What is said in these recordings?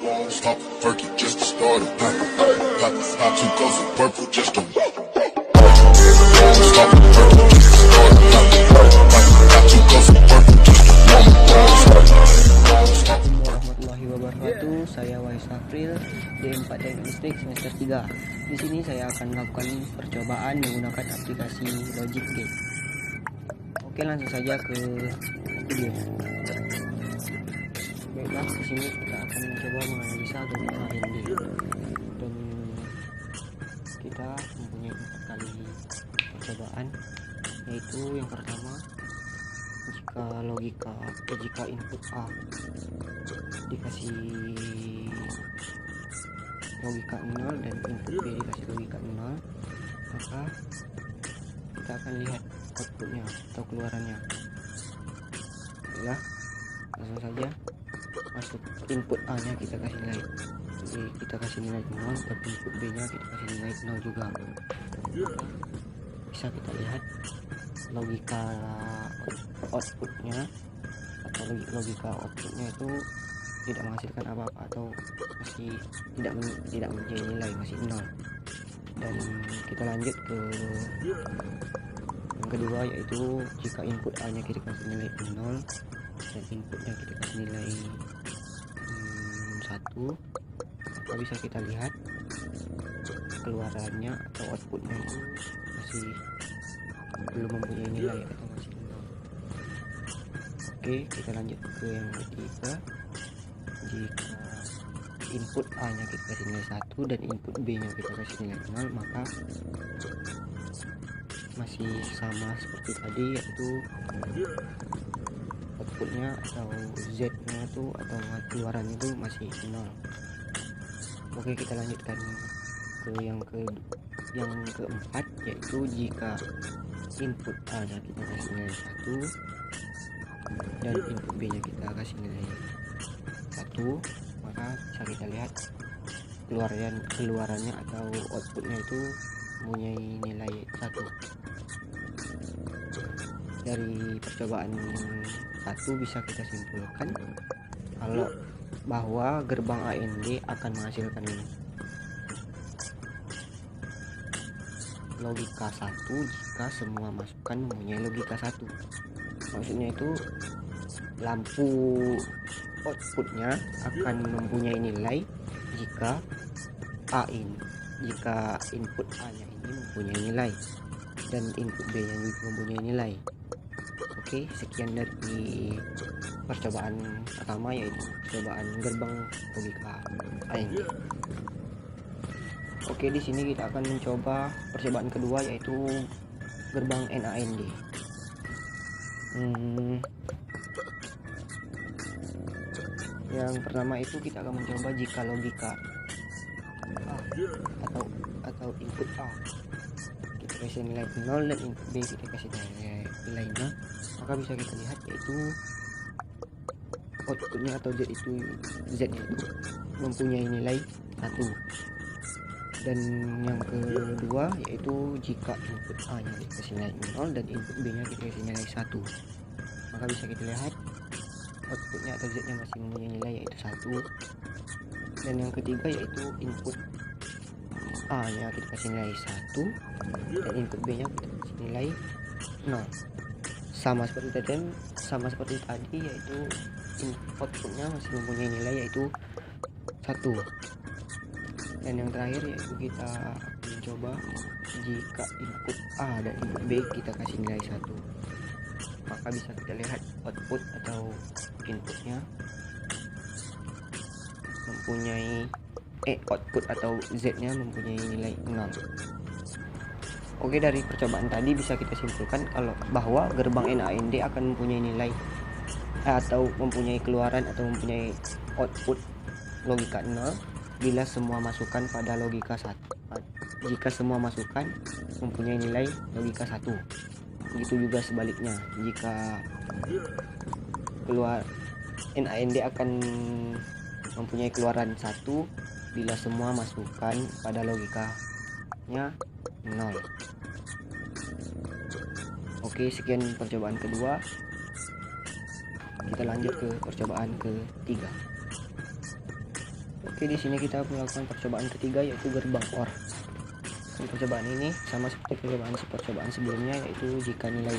Won't stop working just to start a pop. Pop too close to purple just to won't stop working just to start a pop too close to purple just to Assalamualaikum warahmatullahi wabarakatuh. Saya Wahis Afril, D4 Teknik Listrik semester 3. Di sini saya akan melakukan percobaan menggunakan aplikasi Logic Gate. Oke, langsung saja ke videonya. Baiklah, di sini kita akan mencoba menganalisa grafika AMD dan kita mempunyai 4 kali percobaan, yaitu yang pertama, jika input A dikasih logika 0 dan input B dikasih logika 0, maka kita akan lihat outputnya atau keluarannya. Ya, langsung saja masuk input A nya kita kasih nilai, jadi kita kasih nilai 0, dan input B nya kita kasih nilai 0 juga. Bisa kita lihat logika outputnya atau logika outputnya itu tidak menghasilkan apa-apa atau masih tidak mempunyai nilai, masih 0. Dan kita lanjut ke yang kedua, yaitu jika input A nya kita kasih nilai 0 dan inputnya kita kasih nilai 1, maka bisa kita lihat keluarannya atau outputnya itu masih belum mempunyai nilai atau masih 0. Oke, kita lanjut ke yang ketiga. Jika input A nya kita kasih nilai 1 dan input B nya kita kasih nilai 0, maka masih sama seperti tadi, yaitu outputnya atau Z nya itu atau keluaran itu masih 0. Oke, kita lanjutkan ke yang keempat, yaitu jika input A nya kita kasih nilai 1 dan input B nya kita kasih nilai 1, maka bisa kita lihat keluarannya atau outputnya itu mempunyai nilai 1. Dari percobaan 1 bisa kita simpulkan kalau bahwa gerbang AMD akan menghasilkan logika 1 jika semua masukan mempunyai logika 1. Maksudnya itu lampu outputnya akan mempunyai nilai jika input A nya ini mempunyai nilai dan input B nya juga mempunyai nilai. Oke, sekian dari percobaan pertama, yaitu percobaan gerbang logika AMD. Oke, di sini kita akan mencoba percobaan kedua, yaitu gerbang NAND. Yang pertama itu kita akan mencoba jika logika A atau input A kita kasih nilai 0 dan input B kita kasih nilai 0, maka bisa kita lihat yaitu outputnya atau Z itu mempunyai nilai 1. Dan yang kedua, yaitu jika input A nya dikasih nilai 0 dan input B nya kita kasih nilai 1, maka bisa kita lihat outputnya atau Z nya masih mempunyai nilai yaitu 1. Dan yang ketiga, yaitu input A nya kita kasih nilai 1 dan input B nya kita kasih nilai 0. Sama seperti tadi, yaitu outputnya masih mempunyai nilai yaitu 1. Dan yang terakhir, yaitu kita mencoba jika input A dan input B kita kasih nilai 1, maka bisa kita lihat output atau inputnya mempunyai output atau Z nya mempunyai nilai 0. Oke, dari percobaan tadi bisa kita simpulkan kalau bahwa gerbang NAND akan mempunyai nilai atau mempunyai keluaran atau mempunyai output logika 0 bila semua masukan pada logika 1. Jika semua masukan mempunyai nilai logika 1. Begitu juga sebaliknya, jika keluar NAND akan mempunyai keluaran 1 bila semua masukan pada logikanya 0. Oke, sekian percobaan kedua. Kita lanjut ke percobaan ketiga. Oke, di sini kita melakukan percobaan ketiga yaitu gerbang OR. Percobaan ini sama seperti percobaan sebelumnya, yaitu jika nilai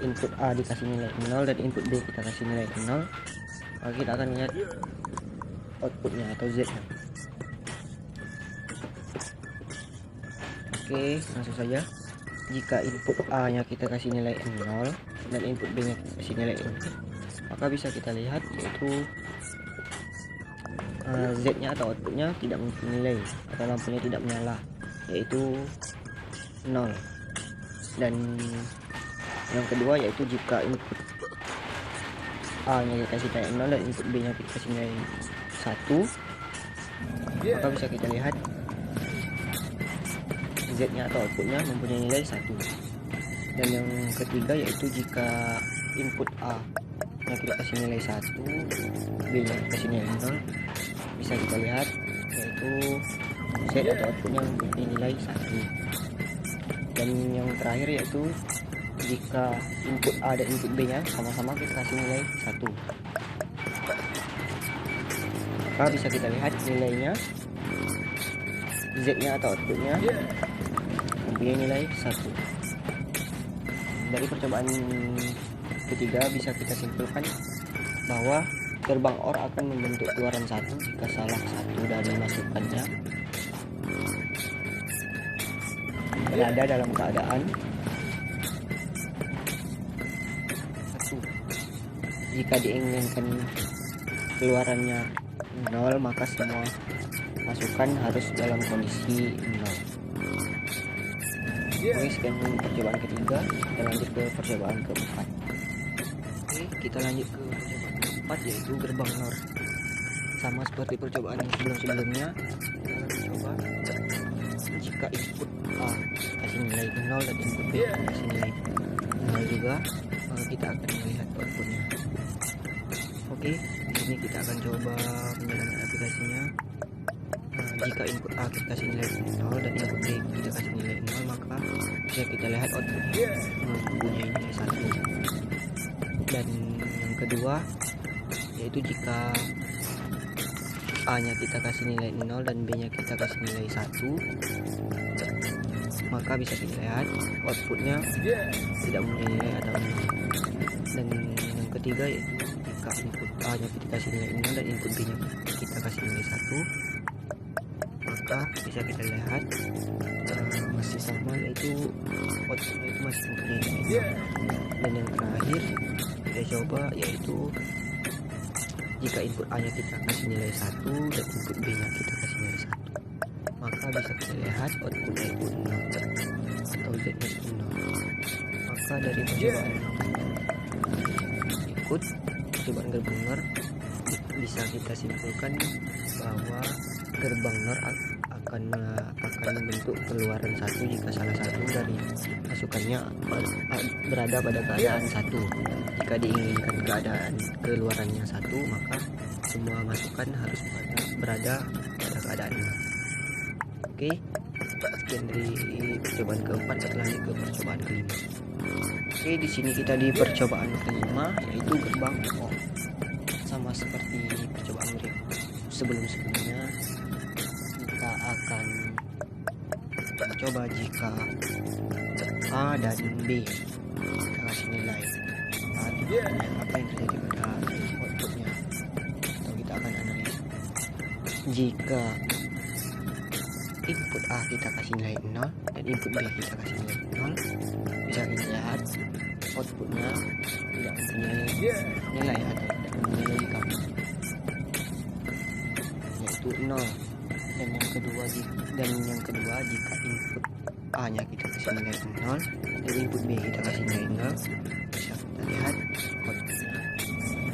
input A dikasih nilai 0 dan input B kita kasih nilai 0, maka kita akan lihat outputnya atau Z-nya. Oke, langsung saja. Jika input A nya kita kasih nilai 0 dan input B nya kita kasih nilai 1, maka bisa kita lihat yaitu Z nya atau outputnya tidak mempunyai nilai atau lampunya tidak menyala, yaitu 0. Dan yang kedua yaitu jika input A nya dikasih nilai 0 dan input B nya kita kasih nilai 1, maka bisa kita lihat Z nya atau outputnya mempunyai nilai 1. Dan yang ketiga yaitu jika input A nya kita kasih nilai 1, B nya kita kasih nilai 0, bisa kita lihat yaitu Z atau outputnya mempunyai nilai 1. Dan yang terakhir yaitu jika input A dan input B nya sama-sama kita kasih nilai 1, maka bisa kita lihat nilainya Z nya atau outputnya mempunyai nilai 1. Dari percobaan ketiga bisa kita simpulkan bahwa gerbang OR akan membentuk keluaran 1 jika salah satu dari masukannya berada dalam keadaan 1. Jika diinginkan keluarannya 0, maka semua masukan harus dalam kondisi 0. Oke, sekian percobaan ketiga. Kita lanjut ke percobaan keempat. Oke, kita lanjut ke percobaan keempat yaitu gerbang NOR. Sama seperti percobaan yang sebelum-sebelumnya, kita akan mencoba jika input A kasih nilai 0 dan input B kasih nilai 0 juga, maka kita akan melihat outputnya. Oke, di sini kita akan coba menjalankan aplikasinya. Jika input A kita kasih nilai 0 dan input B kita kasih nilai 0, maka bisa kita lihat outputnya mempunyai nilai 1. Dan yang kedua yaitu jika A nya kita kasih nilai 0 dan B nya kita kasih nilai 1, maka bisa kita lihat outputnya tidak mempunyai nilai atau 0. Dan yang ketiga yaitu jika input A nya kita kasih nilai 0 dan input B nya kita kasih nilai 1, maka bisa kita lihat masih sama, yaitu outputnya itu masih mempunyai nilai. Dan yang terakhir kita coba yaitu jika input A nya kita kasih nilai 1 dan input B nya kita kasih nilai 1, maka bisa kita lihat outputnya itu 0 atau Z nya itu 0. Maka dari percobaan berikut, percobaan gerbang NOR, bisa kita simpulkan bahwa gerbang NOR akan membentuk keluaran 1 jika salah satu dari masukannya berada pada keadaan 1. Jika diinginkan keadaan keluarannya 1, maka semua masukan harus berada pada keadaan 0. Oke, sekian dari percobaan keempat. Kita lanjut ke percobaan kelima. Oke, di sini kita di percobaan kelima yaitu gerbang OR. Sama seperti percobaan sebelum-sebelumnya, kita akan mencoba jika A dan B kita kasih nilai apa yang terjadi pada outputnya, atau kita akan analisa. Jika input A kita kasih nilai 0 dan input B kita kasih nilai 0, bisa kita lihat outputnya tidak mempunyai nilai atau tidak mempunyai logika, yaitu 0. Dan yang kedua jika input A nya kita kasih nilai 0 dan input B kita kasih nilai 0, bisa kita lihat outputnya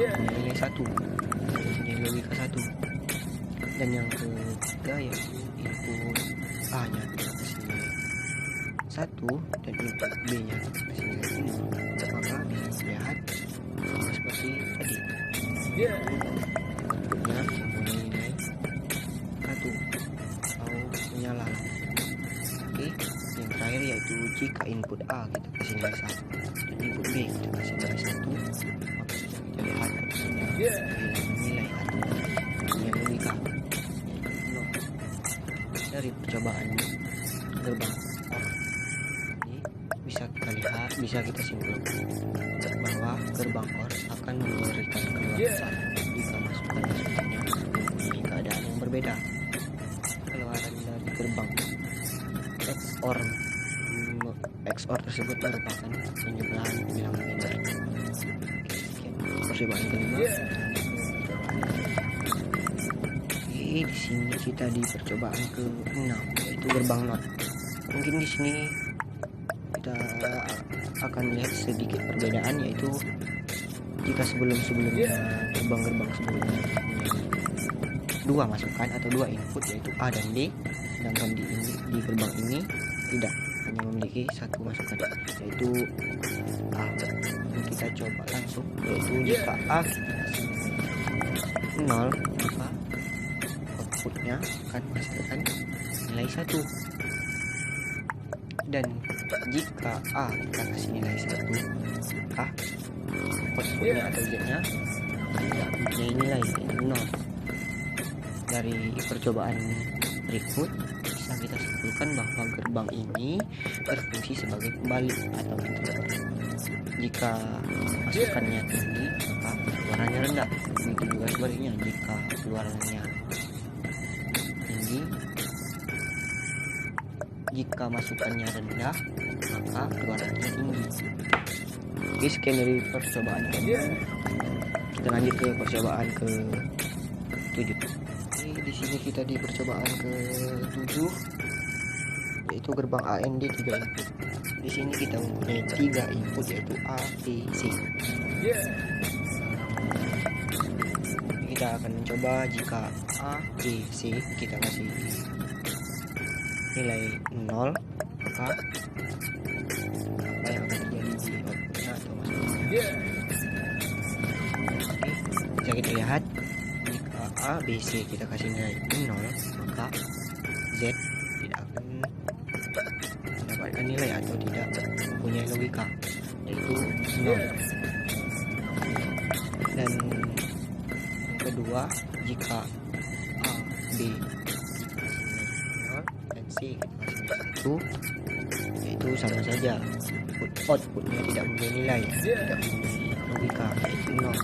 mempunyai nilai 1, mempunyai logika 1. Dan yang ketiga yaitu input A nya kita kasih nilai 1 dan input B nya kita kasih nilai 0, maka bisa dilihat sama seperti tadi, outputnya mempunyai nilai 1 atau menyala. Oke, yang terakhir yaitu jika input A kita kasih nilai 1 dan input B kita kasih nilai 1, maka bisa kita lihat outputnya nilai atau punya logika, dari percobaan gerbang OR ini bisa kita lihat, bisa kita simpulkan bahwa gerbang OR akan memberikan keluaran satu jika masukannya mempunyai keadaan yang berbeda. Keluaran dari gerbang XOR tersebut merupakan penjumlahan bilangan binary. Sekian percobaan kelima. Di sini kita di percobaan ke-6 yaitu gerbang NOT. Mungkin di sini kita akan lihat sedikit perbedaan, yaitu jika sebelumnya gerbang-gerbang sebelumnya dua masukan atau dua input yaitu A dan D, sedangkan di gerbang ini tidak, hanya memiliki satu masukan yaitu A. Kita coba langsung, yaitu jika A kita kasih 0 maka outputnya akan menghasilkan nilai 1, dan jika A kita kasih nilai 1, A outputnya atau Z-nya tidak mempunyai nilai 0. Dari percobaan berikut bisa kita simpulkan bahwa gerbang ini berfungsi sebagai pembalik atau interrupter. Jika masukannya tinggi maka keluarannya rendah, begitu juga sebaliknya jika keluarannya tinggi. Jika masukannya rendah maka keluarannya tinggi. Oke, sekian dari percobaan ini. Kita lanjut ke percobaan ke-7. Di sini kita di percobaan ke-7 yaitu gerbang AND 3 input. Di sini kita mempunyai 3 input yaitu A, B, C. Kita akan mencoba jika A, B, C kita kasih nilai 0, maka apa yang akan terjadi di outputnya atau masukannya? Oke, bisa kita lihat jika A, B, C kita kasih nilai 0, maka Z tidak akan mendapatkan nilai atau tidak mempunyai logika, yaitu 0. Dan yang kedua, jika A, B kita kasih nilai 0 dan C kita kasih nilai 1, yaitu sama saja, outputnya tidak mempunyai nilai, tidak mempunyai logika, yaitu 0.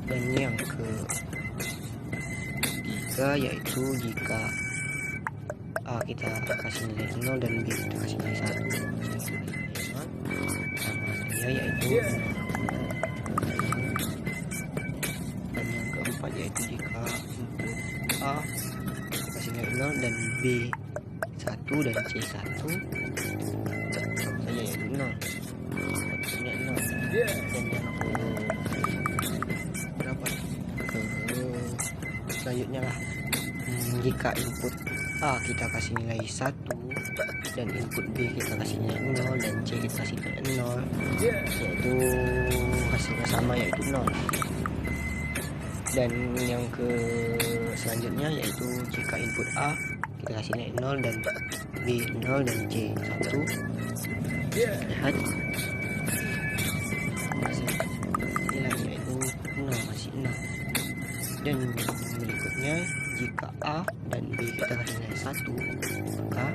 Dan yang ketiga yaitu jika A kita kasih nilai 0 dan B kita kasih nilai 1, sama saja, yaitu 0. Dan yang keempat yaitu jika input A kita kasih nilai 0 dan B 1 dan C 1, sama saja, yaitu 0, outputnya 0. Dan yang selanjutnya lah, jika input A kita kasih nilai 1 dan input B kita kasih nilai 0 dan C kita kasih nilai 0, yaitu hasilnya sama, yaitu 0. Dan yang selanjutnya yaitu jika input A kita kasih nilai 0 dan B 0 dan C 1, lihat nilai yaitu 0, masih 0. Dan berikutnya jika A dan B kita kasih nilai 1, maka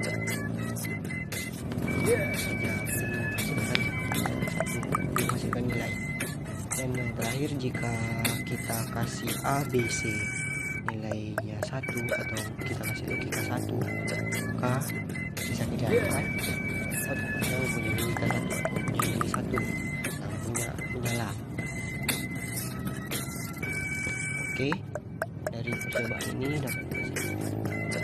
menghasilkan nilai. Dan yang terakhir jika kita kasih A, B, C nilainya 1 atau kita kasih logika 1, maka bisa kita lihat outputnya punya logika 1 atau punya nilai 1 yang menyala. Oke, dari percobaan ini dapat kita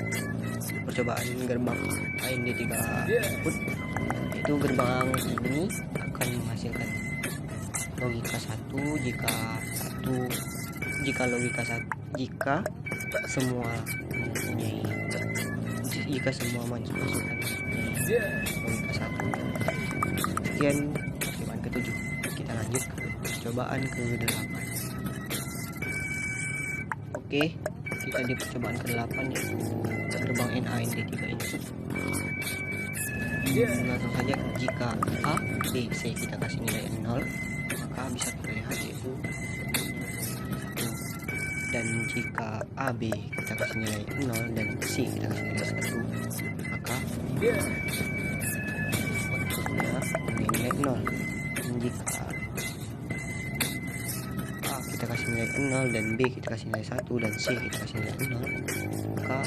simpulkan percobaan gerbang AND 3 input, yaitu gerbang ini akan menghasilkan logika 1 jika logika 1 jika semua masukan mempunyai logika 1. Sekian percobaan ke-7. Kita lanjut ke percobaan ke-8. Oke, kita di percobaan ke-8 yaitu gerbang NAND 3 input. Langsung saja, jika A, B, C kita kasih nilai 0, maka bisa kita lihat yaitu 1. Dan jika A, B kita kasih nilai 0 dan C kita kasih nilai 1, maka outputnya nilai 0. Dan jika A kita kasih nilai 0 dan B kita kasih nilai 1 dan C kita kasih nilai 0, maka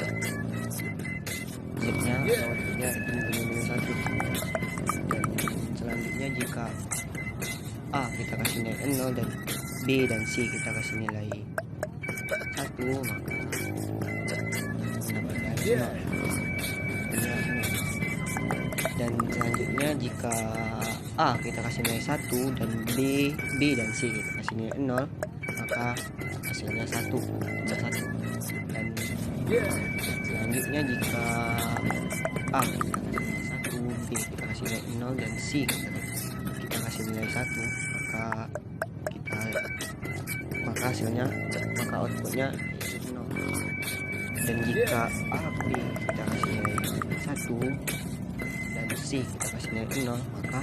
Z-nya atau outputnya itu mempunyai nilai 1. Dan selanjutnya jika A kita kasih nilai 0 dan B dan C kita kasih nilai 1, maka mendapatkan 0. Dan selanjutnya jika A kita kasih nilai 1 dan B dan C kita kasih nilai 0, maka hasilnya 1. Dan selanjutnya jika A kita kasih nilai 1, B kita kasih nilai 0 dan C kita kasih nilai 1, maka hasilnya, maka outputnya yaitu 0. Dan jika A, B kita kasih nilai 1 dan C kita kasih nilai 0, maka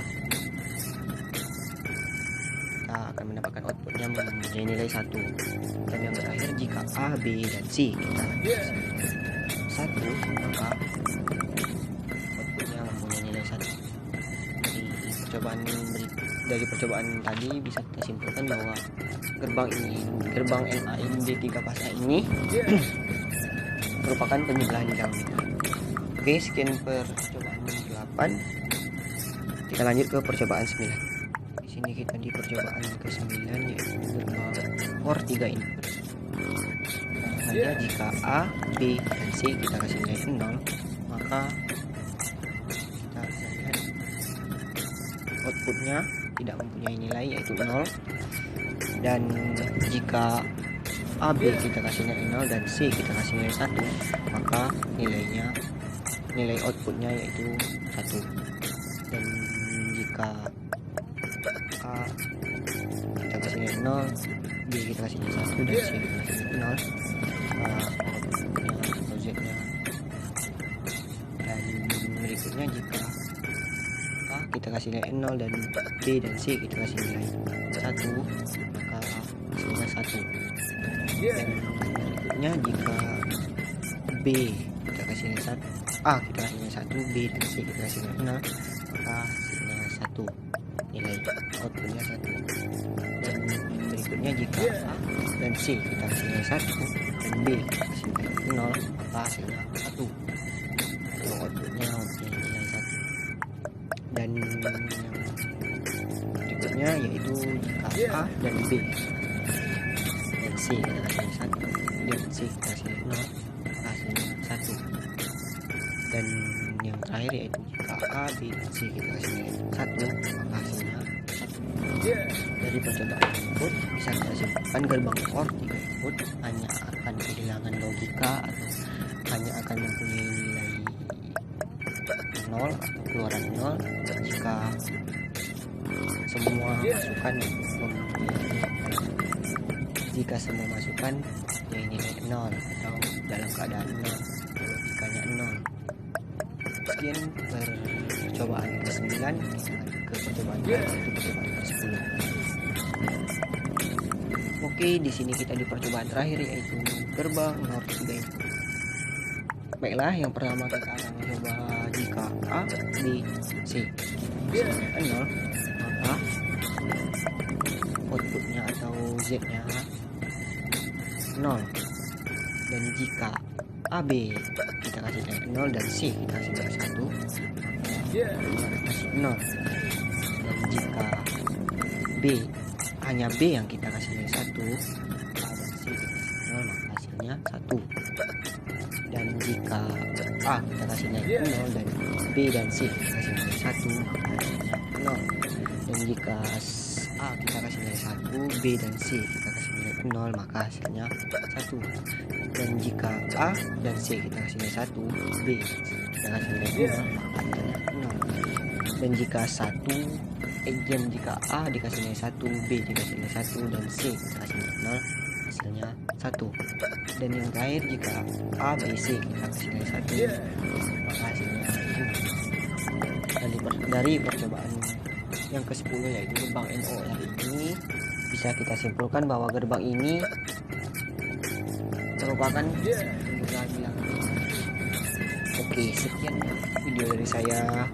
kita akan mendapatkan outputnya mempunyai nilai 1. Dan yang terakhir jika A, B dan C kita kasih 1, maka outputnya mempunyai nilai 1. Dari percobaan tadi bisa kita simpulkan bahwa gerbang NAND 3 fase ini merupakan penyebelahan geometri. Oke, sekian percobaan 8. Kita lanjut ke percobaan 9. Di sini kita di percobaan ke-9 yaitu gerbang OR 3 input. Hanya jika A, B dan C kita kasih nilai 0, maka kita bisa lihat outputnya tidak mempunyai nilai yaitu 0. Dan jika A, B kita kasih nilai 0 dan C kita kasih nilai 1, maka nilai outputnya yaitu 1. Dan jika A kita kasih nilai 0, B kita kasih nilai 1 dan C kita kasih nilai 0, maka outputnya atau Z-nya. Dan berikutnya jika A kita kasih nilai 0 dan B dan C kita kasih nilai 1, maka hasilnya 1. Dan berikutnya jika B kita kasih nilai 1, A kita kasih nilai 1, B dan C kita kasih nilai 0, maka hasilnya 1. Nilai outputnya 1. Dan berikutnya jika A dan C kita kasih nilai 1 dan B kita kasih nilai 0, maka hasilnya 1. Atau outputnya mempunyai nilai 1. Dan yang berikutnya yaitu jika A dan B dan C kita kasih 1 dan C kita kasih 0, maka hasilnya 1. Dan yang terakhir yaitu jika A, B dan C kita kasih 1, maka hasilnya 1. Dari percobaan input bisa kita simpulkan gerbang OR 3 input hanya akan kehilangan logika atau hanya akan mempunyai nilai 0 atau keluaran 0 jika semua masukan mempunyai nilai 0 atau dalam keadaan 0, logikanya 0. Sekian percobaan ke-9. Kita lanjut ke percobaan yaitu percobaan ke-10. Oke, di sini kita di percobaan terakhir yaitu gerbang NOR 3 input. Baiklah, yang pertama kita akan mencoba jika A, B, C 0, maka outputnya atau Z-nya 0. Dan jika A, B kita kasih nilai 0 dan C kita kasih nilai 1, maka kasih 0. Dan jika B, hanya B yang kita kasih nilai 1, A dan C kita kasih 0, maka hasilnya 1. Dan jika A kita kasih nilai 0 dan B dan C kita kasih nilai 1, maka hasilnya 0. Dan jika A kita kasih nilai 1, B dan C kita kasih nilai 0, maka hasilnya 1. Dan jika A dan C kita kasih nilai 1, B kita kasih nilai 0, maka hasilnya 0. Dan jika jika A dikasih nilai 1, B dikasih nilai 1 dan C kita kasih nilai 0, hasilnya 1. Dan yang terakhir jika A, B, C kita kasih nilai 1, maka hasilnya 1. Dari percobaan yang ke-10 yaitu gerbang NOR ini bisa kita simpulkan bahwa gerbang ini terlupakan untuk bilang oke, sekian video dari saya.